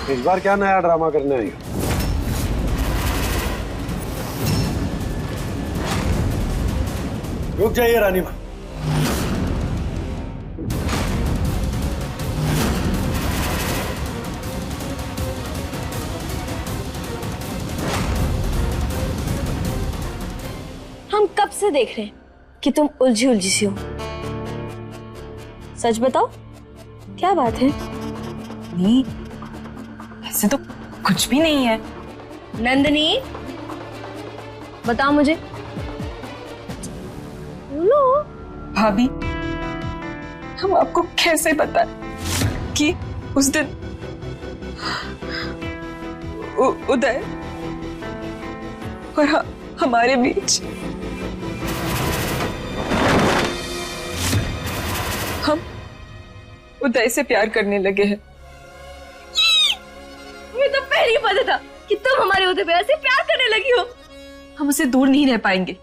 इस बार क्या नया ड्रामा करने आई हो? रुक जाइए रानी मां। हम कब से देख रहे हैं कि तुम उलझी उलझी सी हो। सच बताओ, क्या बात है? नहीं, ऐसे तो कुछ भी नहीं है। नंदिनी, बताओ मुझे। बोलो। भाभी, हम आपको कैसे बताएं कि उस दिन उदय और हमारे बीच हम उदय से प्यार करने लगे हैं। मुझे तो पहले ही पता था कि तुम हमारे उदय पे ऐसे प्यार करने लगी हो। हम उसे दूर नहीं रह पाएंगे।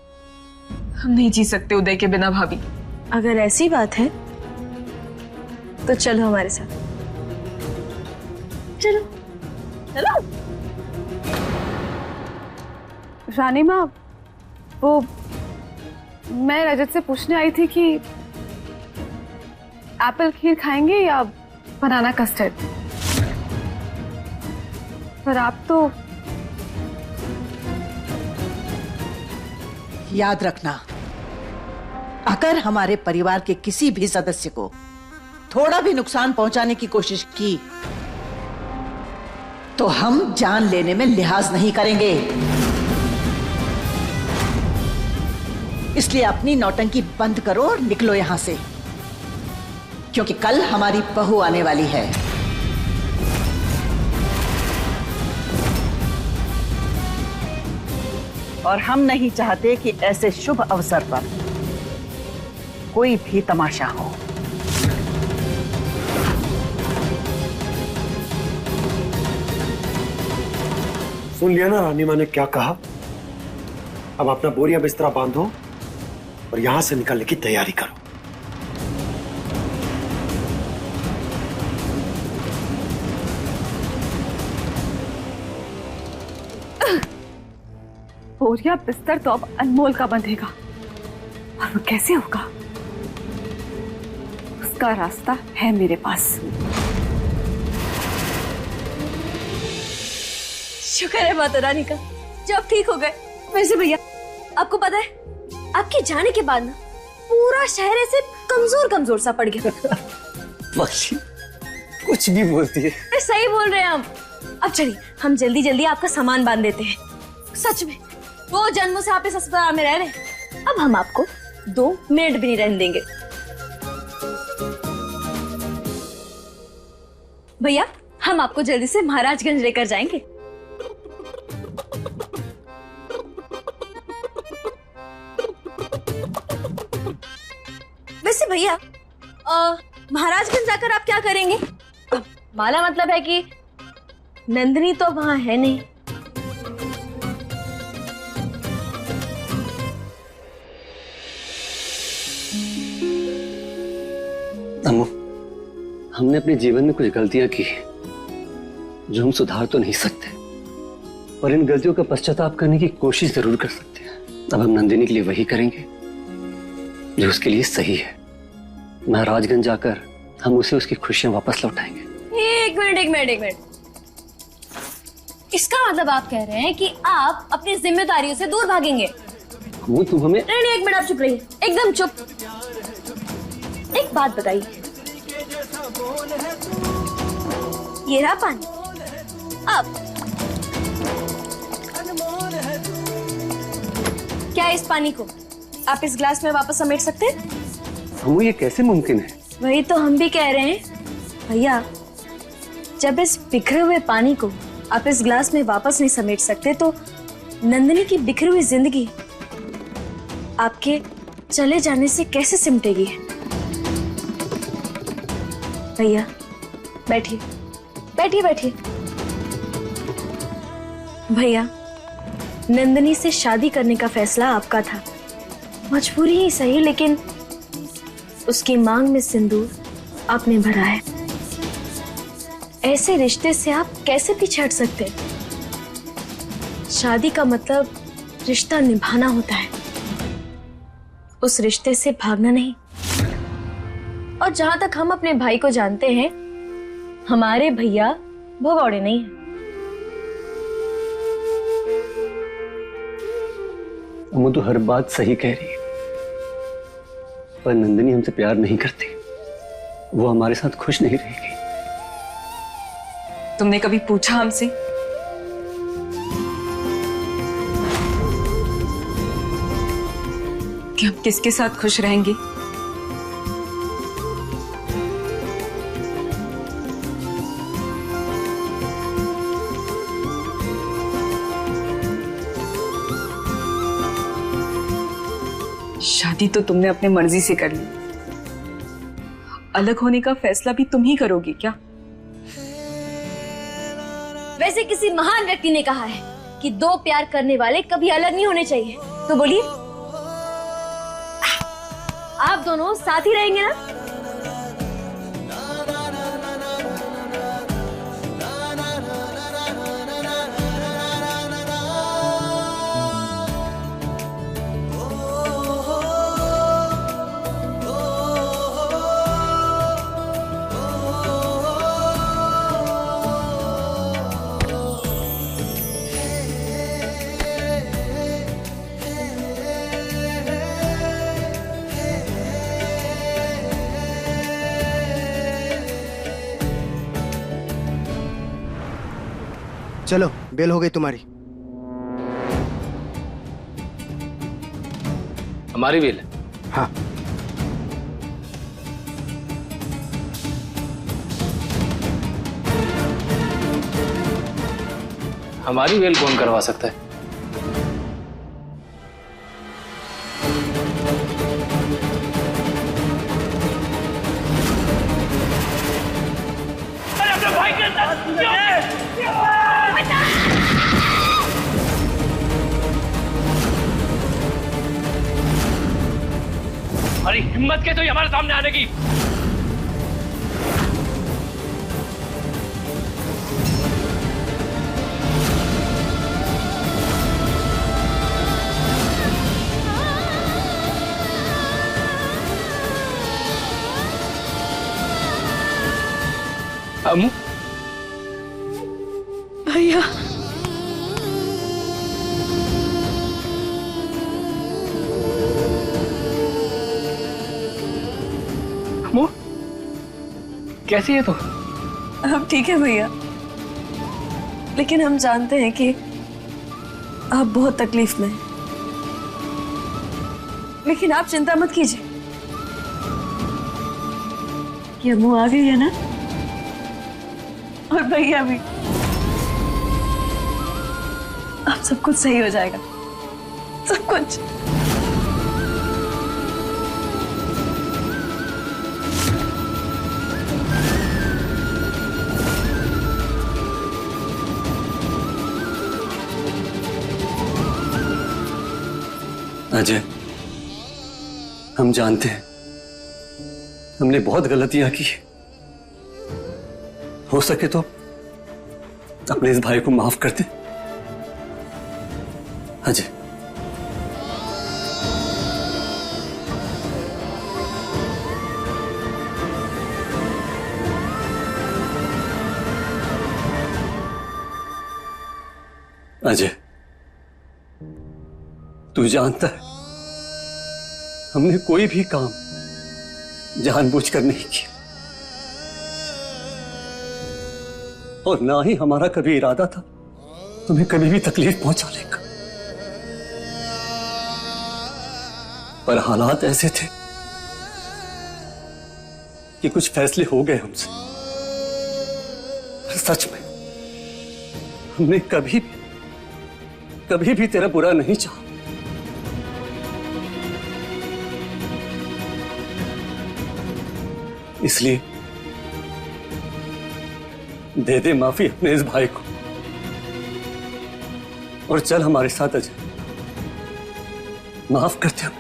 हम नहीं जी सकते उदय के बिना भाभी। अगर ऐसी बात है तो चलो हमारे साथ। चलो चलो। रानी माँ, वो मैं रजत से पूछने आई थी कि एप्पल खीर खाएंगे या बनाना कस्टर्ड, पर आप तो। याद रखना, अगर हमारे परिवार के किसी भी सदस्य को थोड़ा भी नुकसान पहुंचाने की कोशिश की तो हम जान लेने में लिहाज नहीं करेंगे। इसलिए अपनी नौटंकी बंद करो और निकलो यहां से, क्योंकि कल हमारी बहू आने वाली है। और हम नहीं चाहते कि ऐसे शुभ अवसर पर कोई भी तमाशा हो। सुन लिया ना रानी मां ने क्या कहा? अब अपना बोरिया बिस्तरा बांधो और यहां से निकलने की तैयारी करो। बोरिया बिस्तर तो अब अनमोल का बंधेगा, और वो कैसे होगा? उसका रास्ता है मेरे पास। शुक्र है माता रानी का जो आप ठीक हो गए। वैसे भैया, आपको पता है, आपके जाने के बाद ना पूरा शहर ऐसे कमजोर कमजोर सा पड़ गया। बख्शी, कुछ भी बोलती है। सही बोल रहे हैं हम। अब चलिए, हम जल्दी जल्दी आपका सामान बांध देते हैं। सच में 2 जन्मों से आप इस अस्पताल में रह रहे हैं, अब हम आपको 2 मिनट भी नहीं रहने देंगे। भैया, हम आपको जल्दी से महाराजगंज लेकर जाएंगे। वैसे भैया, महाराजगंज जाकर आप क्या करेंगे? माला मतलब है कि नंदिनी तो वहां है नहीं। अम्मू, हमने अपने जीवन में कुछ गलतियां की जो हम सुधार तो नहीं सकते, और इन गलतियों का पश्चाताप करने की कोशिश जरूर कर सकते हैं। अब हम नंदिनी के लिए वही करेंगे जो उसके लिए सही है। महाराजगंज जाकर हम उसे उसकी खुशियां वापस लौटाएंगे। एक मिनट। इसका मतलब आप कह रहे हैं कि आप अपनी जिम्मेदारियों से दूर भागेंगे? वो तुम हमें। नहीं, 1 मिनट आप चुप रहिए, एकदम चुप। एक बात बताइए, ये रहा पानी। अब क्या इस पानी को आप इस ग्लास में वापस समेट सकते हैं? अम्मू ये कैसे मुमकिन है? वही तो हम भी कह रहे हैं भैया, जब इस बिखरे हुए पानी को आप इस ग्लास में वापस नहीं समेट सकते तो नंदिनी की बिखरी हुई जिंदगी आपके चले जाने से कैसे सिमटेगी? भैया बैठिए बैठिए बैठिए। भैया, नंदिनी से शादी करने का फैसला आपका था, मजबूरी ही सही, लेकिन उसकी मांग में सिंदूर आपने भरा है। ऐसे रिश्ते से आप कैसे पीछे हट सकते हैं? शादी का मतलब रिश्ता निभाना होता है, उस रिश्ते से भागना नहीं। और जहां तक हम अपने भाई को जानते हैं, हमारे भैया भगौड़े नहीं हैं। अम्मू तो हर बात सही कह रही है, पर नंदिनी हमसे प्यार नहीं करती, वो हमारे साथ खुश नहीं रहेगी। तुमने कभी पूछा हमसे? कि हम किसके साथ खुश रहेंगे? शादी तो तुमने अपने मर्जी से कर ली, अलग होने का फैसला भी तुम ही करोगी क्या? वैसे किसी महान व्यक्ति ने कहा है कि दो प्यार करने वाले कभी अलग नहीं होने चाहिए, तो बोलिए आप दोनों साथ ही रहेंगे ना? चलो, बेल हो गई तुम्हारी। हमारी बेल? हाँ। हमारी बेल कौन करवा सकता है? अरे हिम्मत कैसे हुई हमारे सामने आने की? अम्मू, भैया अम्मू कैसी है तू? हम ठीक है भैया, लेकिन हम जानते हैं कि आप बहुत तकलीफ में हैं। लेकिन आप चिंता मत कीजिए, कि अम्मू आ गई है ना, और भैया भी। अब सब कुछ सही हो जाएगा, सब कुछ। अजय, हम जानते हैं हमने बहुत गलतियां की। हो सके तो अपने इस भाई को माफ कर दे। अजय, अजय, तू जानता है हमने कोई भी काम जानबूझकर नहीं किया, और ना ही हमारा कभी इरादा था तुम्हें कभी भी तकलीफ पहुंचाने का। पर हालात ऐसे थे कि कुछ फैसले हो गए हमसे। सच में हमने कभी भी तेरा बुरा नहीं चाहा। इसलिए दे दे माफी अपने इस भाई को और चल हमारे साथ अजय। माफ करते हम।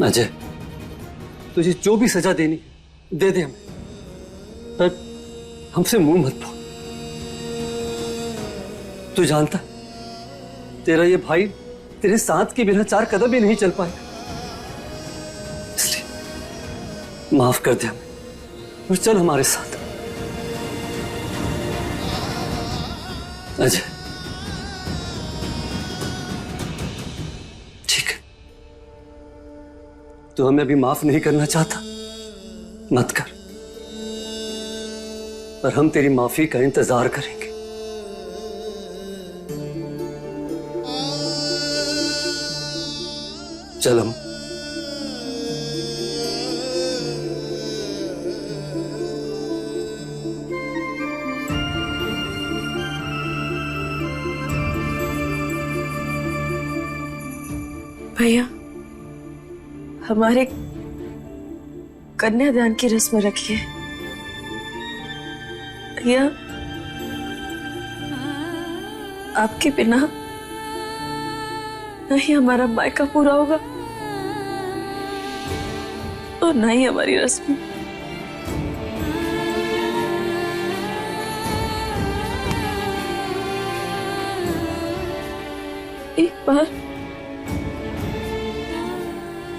अजय, तुझे जो भी सजा देनी दे दे हमें, पर हमसे मुंह मत फोड़। तू जानता तेरा ये भाई तेरे साथ के बिना 4 कदम भी नहीं चल पाएगा। इसलिए माफ कर दे हमें और चल हमारे साथ। अजय, ठीक है, तू हमें अभी माफ नहीं करना चाहता, मत कर, पर हम तेरी माफी का इंतजार करेंगे। चल हम। भैया, हमारे कन्यादान की रस्म रखिए। भैया, आपके बिना न ही हमारा मायका पूरा होगा और न ही हमारी रस्म। एक बार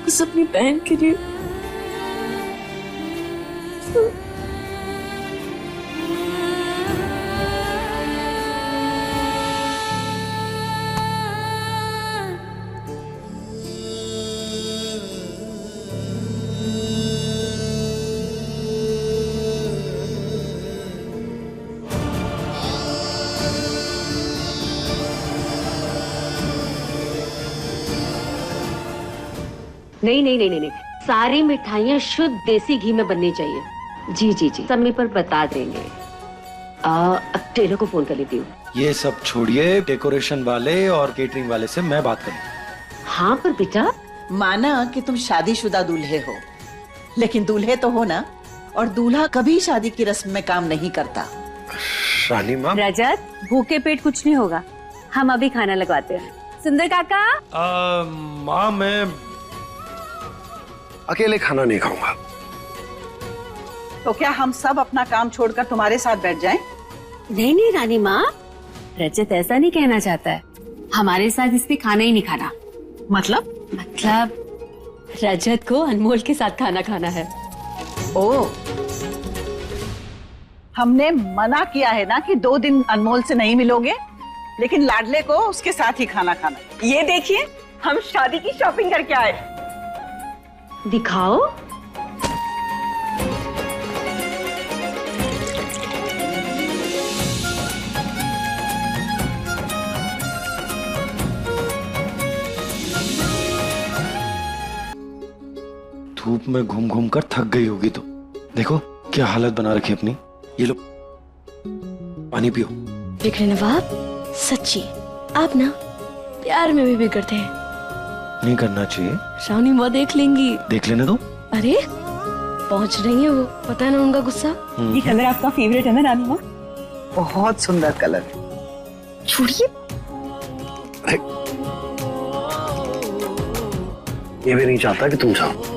बस अपनी बहन के लिए नहीं नहीं नहीं नहीं, सारी मिठाइयाँ शुद्ध देसी घी में बननी चाहिए। जी जी जी, समय पर बता देंगे। अब टेलर को फोन कर लेती हूँ। ये सब छोड़िए, डेकोरेशन वाले और केटरिंग वाले से मैं बात करूँ। हाँ पर बेटा, माना कि तुम शादीशुदा दूल्हे हो, लेकिन दूल्हे तो हो ना, और दूल्हा कभी शादी की रस्म में काम नहीं करता। रानी माँ। रजत, भूखे पेट कुछ नहीं होगा, हम अभी खाना लगवाते हैं। सुंदर काका। माँ, मैं अकेले खाना नहीं खाऊंगा। तो क्या हम सब अपना काम छोड़कर तुम्हारे साथ बैठ जाएं? नहीं नहीं रानी माँ, रजत ऐसा नहीं कहना चाहता है। हमारे साथ इसने खाना ही नहीं खाना। मतलब रजत को अनमोल के साथ खाना खाना है। ओ, हमने मना किया है ना कि 2 दिन अनमोल से नहीं मिलोगे, लेकिन लाडले को उसके साथ ही खाना खाना। ये देखिए, हम शादी की शॉपिंग करके आए। दिखाओ। धूप में घूम घूम कर थक गई होगी, तो देखो क्या हालत बना रखी अपनी। ये लो पानी पियो। देख रहे नवाब, सच्ची आप ना प्यार में भी बिगड़ते हैं। नहीं करना चाहिए। रानी माँ देख लेंगी। देख लेने दो। अरे पहुंच रही है वो, पता है ना उनका गुस्सा। ये कलर आपका फेवरेट है ना रानी माँ? बहुत सुंदर कलर। छोड़िए। ये भी नहीं चाहता कि तुम जाओ।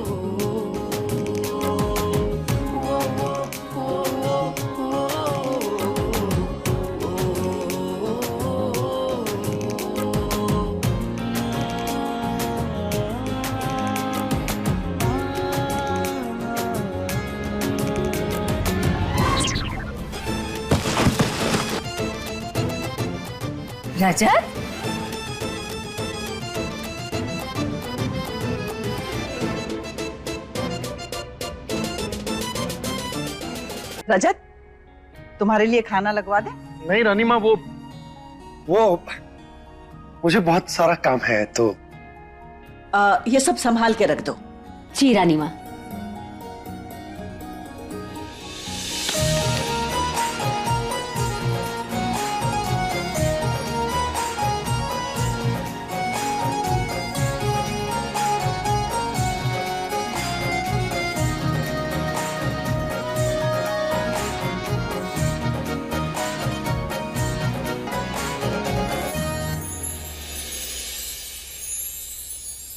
रजत, रजत, तुम्हारे लिए खाना लगवा दे? नहीं रानी माँ, वो मुझे बहुत सारा काम है तो ये सब संभाल के रख दो। जी रानी माँ।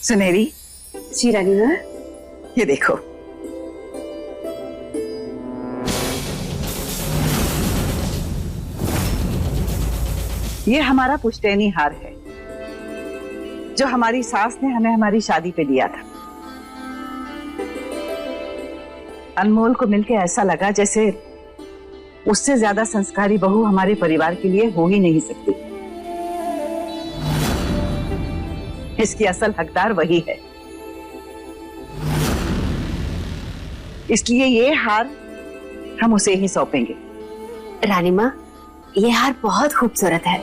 सुनहरी, जी रानी माँ। ये देखो, ये हमारा पुश्तैनी हार है जो हमारी सास ने हमें हमारी शादी पे दिया था। अनमोल को मिलके ऐसा लगा जैसे उससे ज्यादा संस्कारी बहू हमारे परिवार के लिए हो ही नहीं सकती। इसकी असल हकदार वही है, इसलिए ये हार हम उसे ही सौंपेंगे। रानी माँ, ये हार बहुत खूबसूरत है।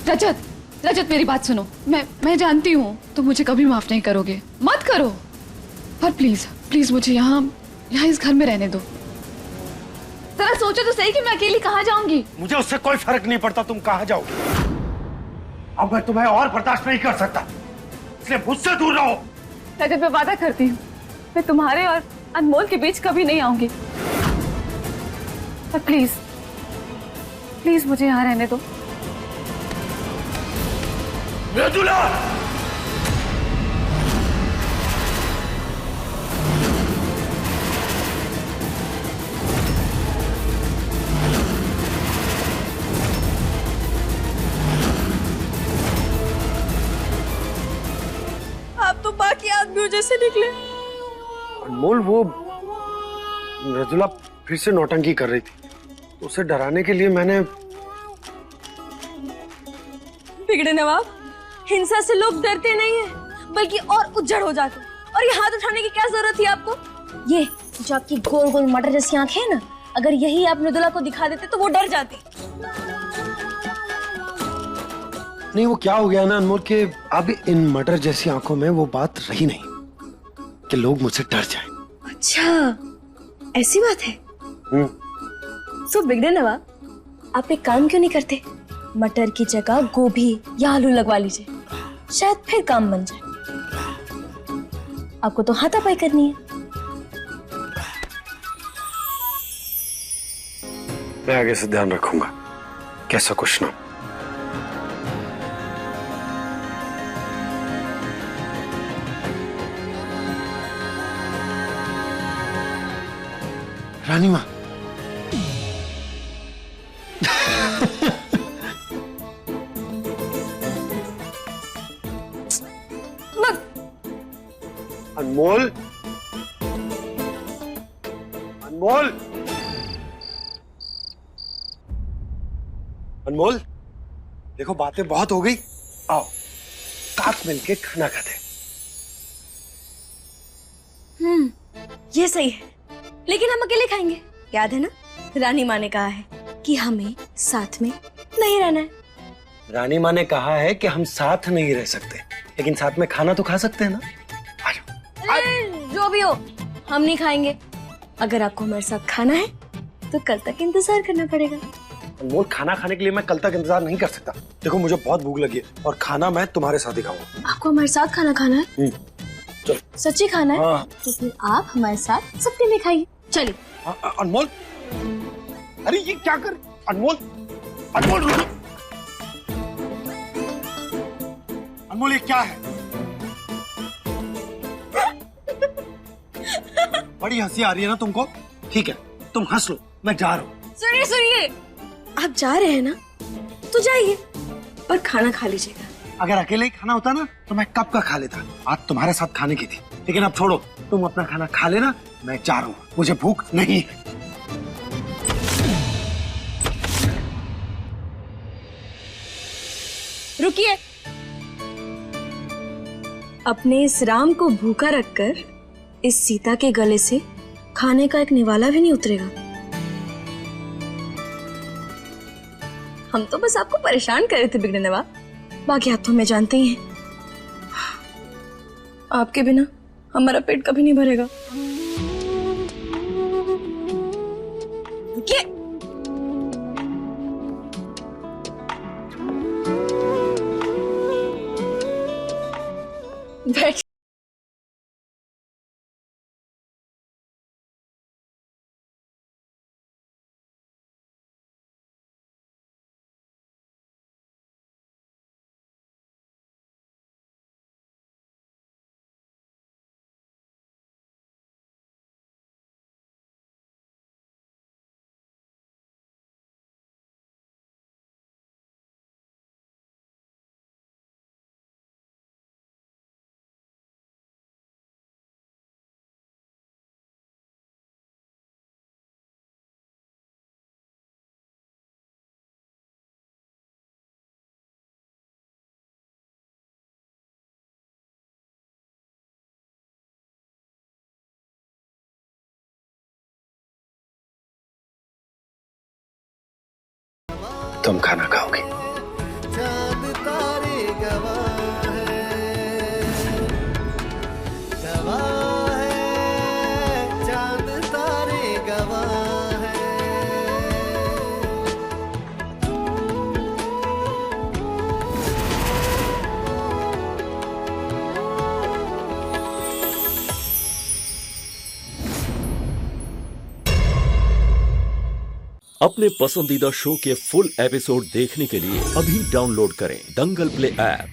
रजत, रजत मेरी बात सुनो। मैं जानती हूँ तुम मुझे कभी माफ नहीं करोगे, मत करो, पर प्लीज प्लीज मुझे यहाँ इस घर में रहने दो। जरा सोचो तो सही कि मैं अकेली कहाँ जाऊंगी। मुझे उससे कोई फर्क नहीं पड़ता तुम कहाँ जाओगे। अब मैं तुम्हें और बर्दाश्त नहीं कर सकता, इसलिए मुझसे दूर रहो। रजत, मैं वादा करती हूँ मैं तुम्हारे और अनमोल के बीच कभी नहीं आऊंगी, पर प्लीज प्लीज मुझे यहाँ रहने दो। मृदुला, आप तो बाकी आदमियों जैसे निकले। अनमोल, वो मृदुला फिर से नौटंकी कर रही थी, उसे डराने के लिए मैंने। बिगड़े नवाब, हिंसा से लोग डरते नहीं हैं, बल्कि और उज्जड़ हो जाते हैं। और ये हाथ उठाने की क्या जरूरत थी आपको? ये जो आपकी गोल गोल मटर जैसी आंखें हैं ना, अगर यही आप मृदुला को दिखा देते तो वो डर जाती। नहीं, वो क्या हो गया ना अनमोल के अब इन मटर जैसी आंखों में वो बात रही नहीं कि लोग मुझसे डर जाएं। अच्छा, ऐसी बात है। तो बिगड़े नवाब, आप एक काम क्यों नहीं करते? मटर की जगह गोभी या आलू लगवा लीजिए, शायद फिर काम बन जाए। आपको तो हाथापाई करनी है। मैं आगे से ध्यान रखूंगा कैसा कुछ ना। रानी माँ, अनमोल, अनमोल, अनमोल, देखो बातें बहुत हो गई, आओ साथ मिलके खाना खाते। ये सही है, लेकिन हम अकेले खाएंगे। याद है ना, रानी माँ ने कहा है कि हमें साथ में नहीं रहना है। रानी माँ ने कहा है कि हम साथ नहीं रह सकते, लेकिन साथ में खाना तो खा सकते हैं ना। जो भी हो, हम नहीं खाएंगे। अगर आपको हमारे साथ खाना है तो कल तक इंतजार करना पड़ेगा। अनमोल, खाना खाने के लिए मैं कल तक इंतजार नहीं कर सकता। देखो मुझे बहुत भूख लगी है और खाना मैं तुम्हारे साथ ही खाऊंगा। आपको हमारे साथ खाना खाना है? चलो। सच्ची खाना है? हाँ। तो फिर आप हमारे साथ सबके में खाइए। चलिए। अनमोल, अरे ये क्या कर? अनमोल, अनमोल रुको। अनमोल, ये क्या है? बड़ी हंसी आ रही है ना तुमको? ठीक है, तुम हंस लो, मैं जा रहा हूँ। सुनिए सुनिए, आप जा रहे हैं ना, तो तो जाइए, पर खाना खा लीजिएगा। अगर अकेले ही खाना होता ना तो मैं कब का खा लेता। आज तुम्हारे साथ खाने की थी, लेकिन अब छोड़ो, तुम अपना खाना खा लेना, मैं जा रहा हूँ, मुझे भूख नहीं है। रुकिए। अपने इस राम को भूखा रखकर इस सीता के गले से खाने का एक निवाला भी नहीं उतरेगा। हम तो बस आपको परेशान कर रहे थे बिगड़ने नवाब, बाकी आप तो हमें जानते ही हैं। आपके बिना हमारा पेट कभी नहीं भरेगा। रुकिए। बैठ। तुम खाना खाओगे। चांद तारे गवाह है, चांद तारे गवाह है। अपने पसंदीदा शो के फुल एपिसोड देखने के लिए अभी डाउनलोड करें दंगल प्ले ऐप।